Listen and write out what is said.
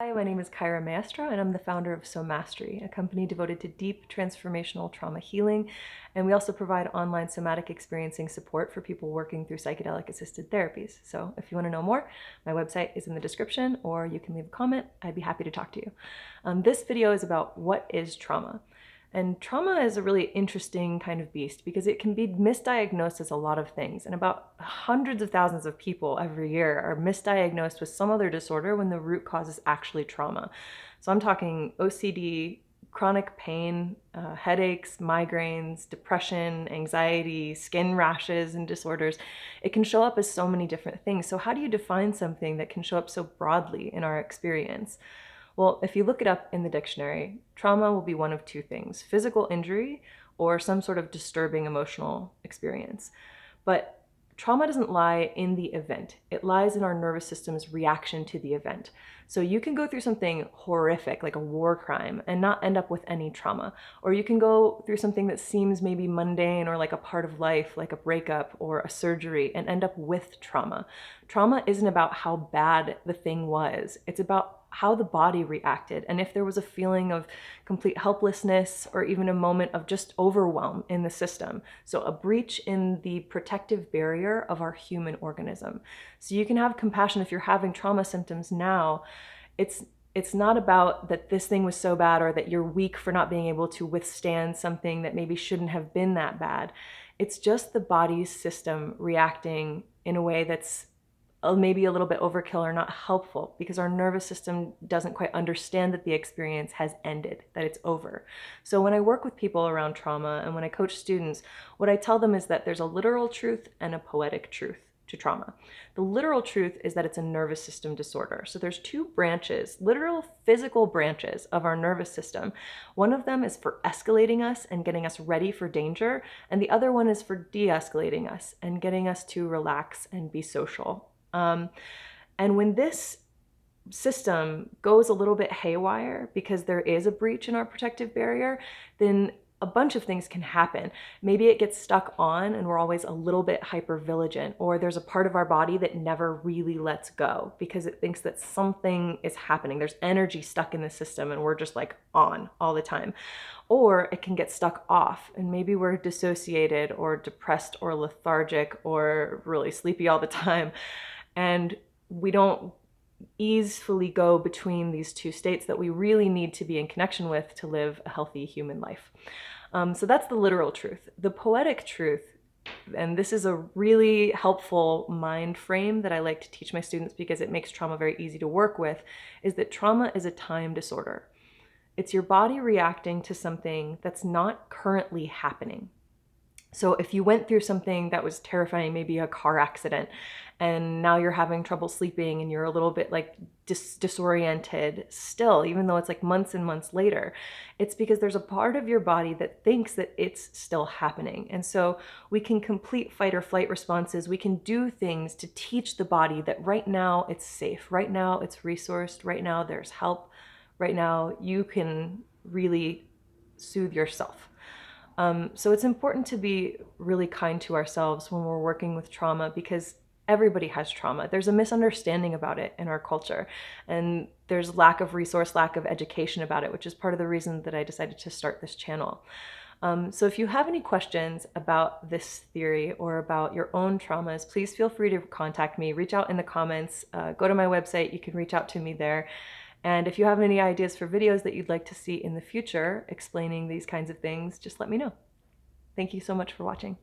Hi, my name is Kyra Maestra, and I'm the founder of Somastery, a company devoted to deep transformational trauma healing. And we also provide online somatic experiencing support for people working through psychedelic-assisted therapies. So if you want to know more, my website is in the description, or you can leave a comment. I'd be happy to talk to you. This video is about what is trauma. And trauma is a really interesting kind of beast because it can be misdiagnosed as a lot of things. And about hundreds of thousands of people every year are misdiagnosed with some other disorder when the root cause is actually trauma. So I'm talking OCD, chronic pain, headaches, migraines, depression, anxiety, skin rashes and disorders. It can show up as so many different things. So how do you define something that can show up so broadly in our experience? Well, if you look it up in the dictionary, trauma will be one of two things: physical injury or some sort of disturbing emotional experience. But trauma doesn't lie in the event. It lies in our nervous system's reaction to the event. So you can go through something horrific, like a war crime, and not end up with any trauma. Or you can go through something that seems maybe mundane or like a part of life, like a breakup or a surgery, and end up with trauma. Trauma isn't about how bad the thing was. It's about how the body reacted, and if there was a feeling of complete helplessness or even a moment of just overwhelm in the system. So a breach in the protective barrier of our human organism. So you can have compassion if you're having trauma symptoms now. It's not about that this thing was so bad or that you're weak for not being able to withstand something that maybe shouldn't have been that bad. It's just the body's system reacting in a way that's maybe a little bit overkill or not helpful, because our nervous system doesn't quite understand that the experience has ended, that it's over. So when I work with people around trauma and when I coach students, what I tell them is that there's a literal truth and a poetic truth to trauma. The literal truth is that it's a nervous system disorder. So there's two branches, literal physical branches of our nervous system. One of them is for escalating us and getting us ready for danger, and the other one is for de-escalating us and getting us to relax and be social. And when this system goes a little bit haywire because there is a breach in our protective barrier, then a bunch of things can happen. Maybe it gets stuck on and we're always a little bit hypervigilant, or there's a part of our body that never really lets go because it thinks that something is happening. There's energy stuck in the system and we're just like on all the time. Or it can get stuck off and maybe we're dissociated or depressed or lethargic or really sleepy all the time. And we don't easily go between these two states that we really need to be in connection with to live a healthy human life. So that's the literal truth. The poetic truth, and this is a really helpful mind frame that I like to teach my students because it makes trauma very easy to work with, is that trauma is a time disorder. It's your body reacting to something that's not currently happening. So if you went through something that was terrifying, maybe a car accident, and now you're having trouble sleeping and you're a little bit like disoriented still, even though it's like months and months later, it's because there's a part of your body that thinks that it's still happening. And so we can complete fight or flight responses. We can do things to teach the body that right now it's safe. Right now it's resourced. Right now there's help. Right now you can really soothe yourself. So it's important to be really kind to ourselves when we're working with trauma, because everybody has trauma. There's a misunderstanding about it in our culture, and there's lack of resource, lack of education about it, which is part of the reason that I decided to start this channel. So if you have any questions about this theory or about your own traumas, please feel free to contact me, reach out in the comments, go to my website, you can reach out to me there. And if you have any ideas for videos that you'd like to see in the future explaining these kinds of things, just let me know. Thank you so much for watching.